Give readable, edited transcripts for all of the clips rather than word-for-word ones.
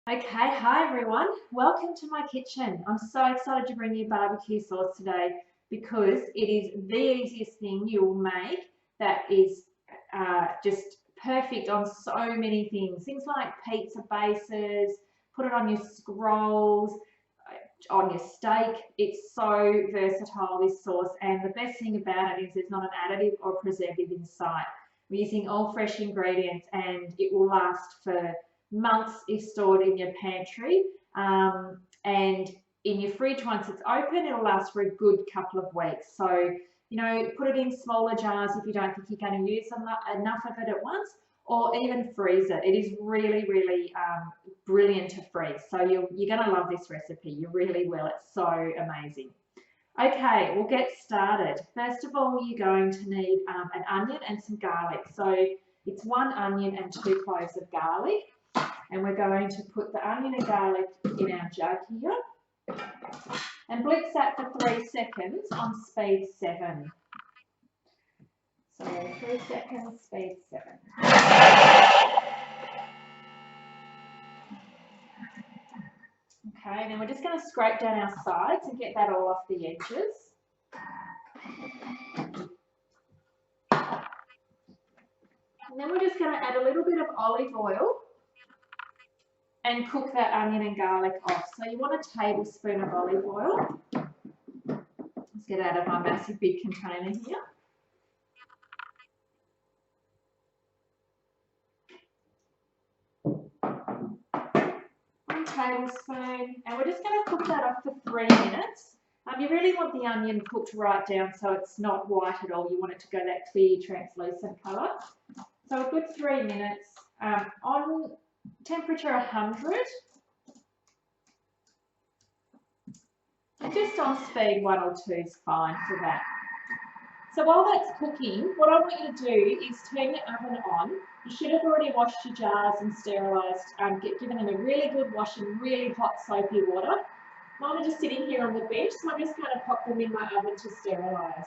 Okay, hi everyone. Welcome to my kitchen. I'm so excited to bring you barbecue sauce today because it is the easiest thing you will make that is just perfect on so many things. Things like pizza bases, put it on your scrolls, on your steak. It's so versatile, this sauce, and the best thing about it is there's not an additive or preservative in sight. We're using all fresh ingredients and it will last for months if stored in your pantry, and in your fridge once it's open it'll last for a good couple of weeks. So put it in smaller jars if you don't think you're going to use enough of it at once, or even freeze it. It is really brilliant to freeze, so you're going to love this recipe. You really will. It's so amazing. Okay, we'll get started. First of all, you're going to need an onion and some garlic. So it's 1 onion and 2 cloves of garlic. And we're going to put the onion and garlic in our jug here and blitz that for 3 seconds on speed 7. So 3 seconds, speed 7. Okay, and then we're just going to scrape down our sides and get that all off the edges. And then we're just going to add a little bit of olive oil and cook that onion and garlic off. So you want a tablespoon of olive oil. Let's get out of my massive big container here. Tablespoon, and we're just going to cook that off for 3 minutes. You really want the onion cooked right down so it's not white at all. You want it to go that clear, translucent colour. So a good 3 minutes on temperature 100 and just on speed 1 or 2 is fine for that. So while that's cooking, what I want you to do is turn your oven on. You should have already washed your jars and sterilised, given them a really good wash in really hot soapy water. Mine are just sitting here on the bench, so I'm just going to pop them in my oven to sterilise.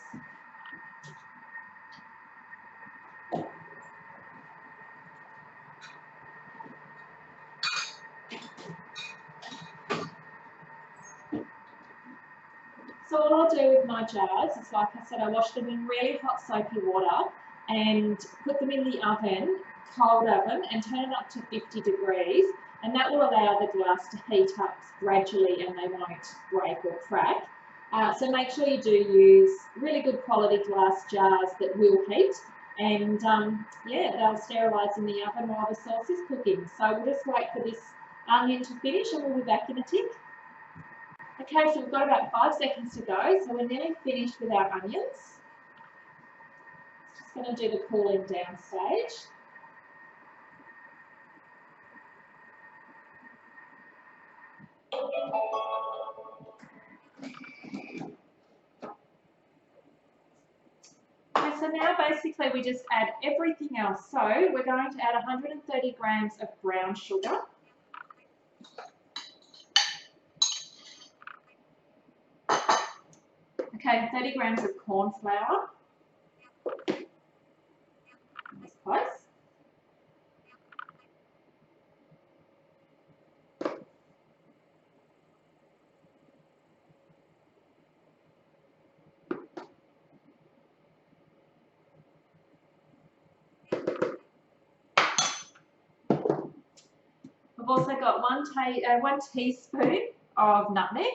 So all I'll do with my jars is, like I said, I wash them in really hot soapy water and put them in the oven, cold oven, and turn it up to 50 degrees, and that will allow the glass to heat up gradually and they won't break or crack. So make sure you do use really good quality glass jars that will heat, and yeah, they'll sterilise in the oven while the sauce is cooking. So we'll just wait for this onion to finish and we'll be back in a tick. Okay, so we've got about 5 seconds to go, so we're nearly finished with our onions. Just going to do the cooling down stage. Okay, so now basically we just add everything else. So we're going to add 130 grams of brown sugar. Okay, 30 grams of corn flour. That's close. We've also got 1 teaspoon of nutmeg.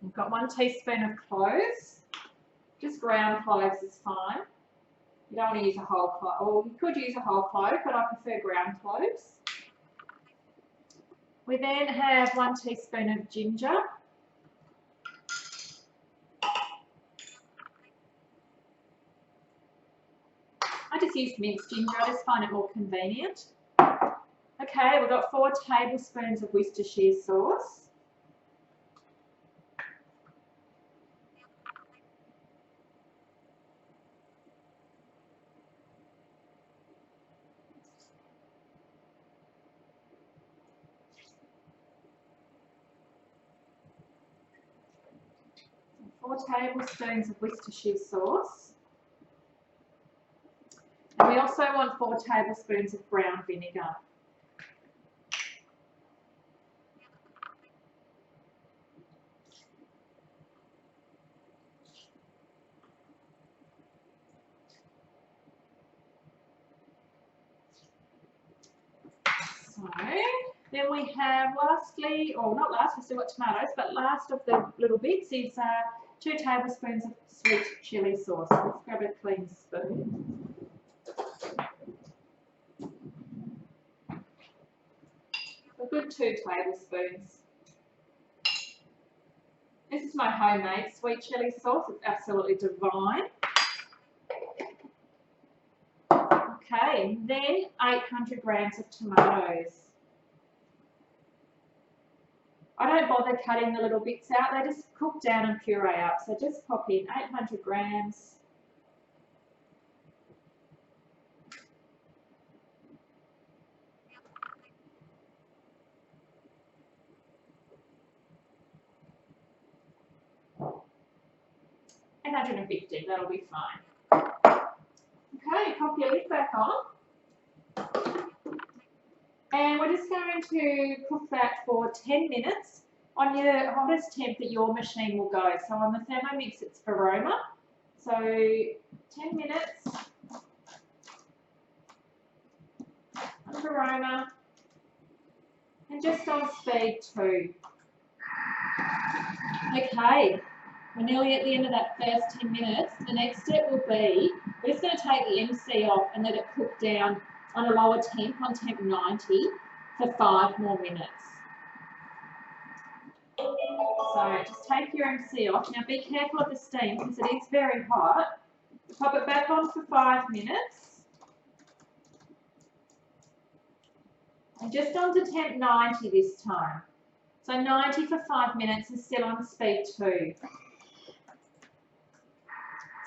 We've got 1 teaspoon of cloves. Just ground cloves is fine. You don't want to use a whole clove, or you could use a whole clove, but I prefer ground cloves. We then have 1 teaspoon of ginger. I just use minced ginger, I just find it more convenient. Okay, we've got 4 tablespoons of Worcestershire sauce. 4 tablespoons of Worcestershire sauce. And we also want 4 tablespoons of brown vinegar. So then we have lastly, or not last, we still got tomatoes, but last of the little bits is 2 tablespoons of sweet chilli sauce. Let's grab a clean spoon. A good 2 tablespoons. This is my homemade sweet chilli sauce. It's absolutely divine. Okay, then 800 grams of tomatoes. I don't bother cutting the little bits out, they just cook down and puree up. So just pop in 800 grams. $850, that'll be fine. Okay, pop your lid back on. And we're just going to cook that for 10 minutes on your hottest temp that your machine will go. So on the Thermomix, it's aroma. So 10 minutes on aroma and just on speed 2. Okay, we're nearly at the end of that first 10 minutes. The next step will be, we're just going to take the MC off and let it cook down on a lower temp, on temp 90, for 5 more minutes. So just take your MC off. Now be careful of the steam because it is very hot. Pop it back on for 5 minutes. And just on to temp 90 this time. So 90 for 5 minutes and still on speed 2.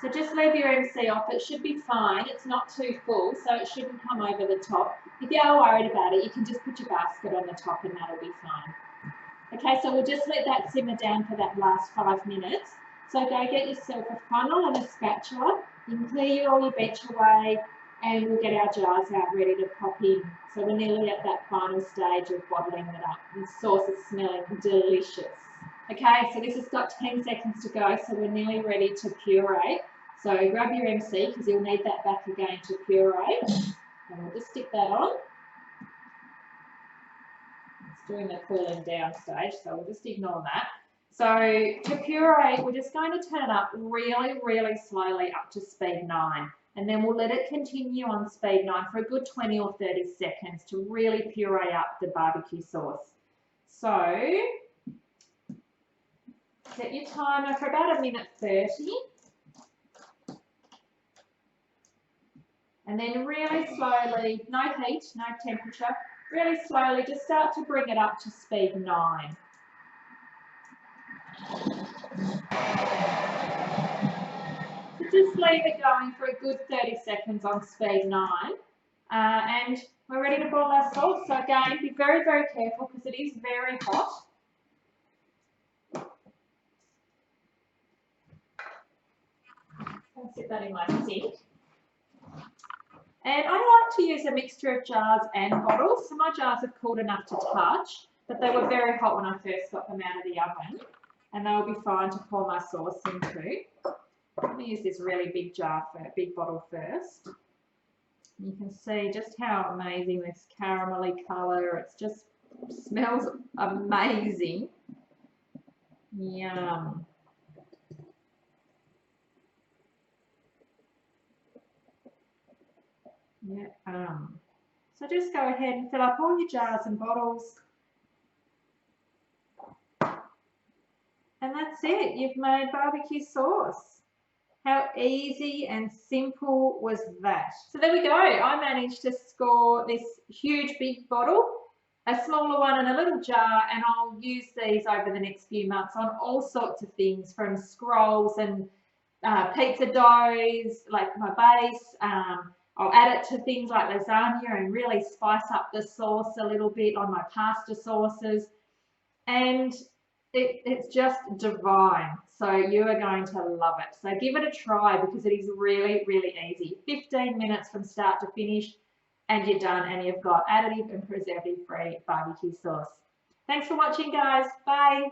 So just leave your MC off, it should be fine, it's not too full, so it shouldn't come over the top. If you are worried about it, you can just put your basket on the top and that'll be fine. Okay, so we'll just let that simmer down for that last 5 minutes. So go get yourself a funnel and a spatula, you can clear all your vetch away and we'll get our jars out ready to pop in. So we're nearly at that final stage of bottling it up. The sauce is smelling delicious. Okay, so this has got 10 seconds to go, so we're nearly ready to puree. So grab your MC because you'll need that back again to puree. And we'll just stick that on. It's doing the cooling down stage, so we'll just ignore that. So to puree, we're just going to turn it up really, really slowly up to speed 9. And then we'll let it continue on speed 9 for a good 20 or 30 seconds to really puree up the barbecue sauce. So set your timer for about 1:30. And then really slowly, no heat, no temperature, really slowly just start to bring it up to speed 9. So just leave it going for a good 30 seconds on speed 9. And we're ready to boil our sauce. So again, be very, very careful because it is very hot. I'll set that in my sink. And I like to use a mixture of jars and bottles. So my jars have cooled enough to touch, but they were very hot when I first got them out of the oven. And they will be fine to pour my sauce into. Let me use this really big jar, big bottle first. You can see just how amazing this caramelly colour. It just smells amazing. Yum. Yeah, so just go ahead and fill up all your jars and bottles. And that's it, you've made barbecue sauce. How easy and simple was that? So there we go, I managed to score this huge big bottle, a smaller one and a little jar, and I'll use these over the next few months on all sorts of things, from scrolls and pizza doughs, like my base. I'll add it to things like lasagna and really spice up the sauce a little bit on my pasta sauces. And It's just divine. So you are going to love it. So give it a try because it is really, really easy. 15 minutes from start to finish and you're done and you've got additive and preservative free barbecue sauce. Thanks for watching, guys. Bye.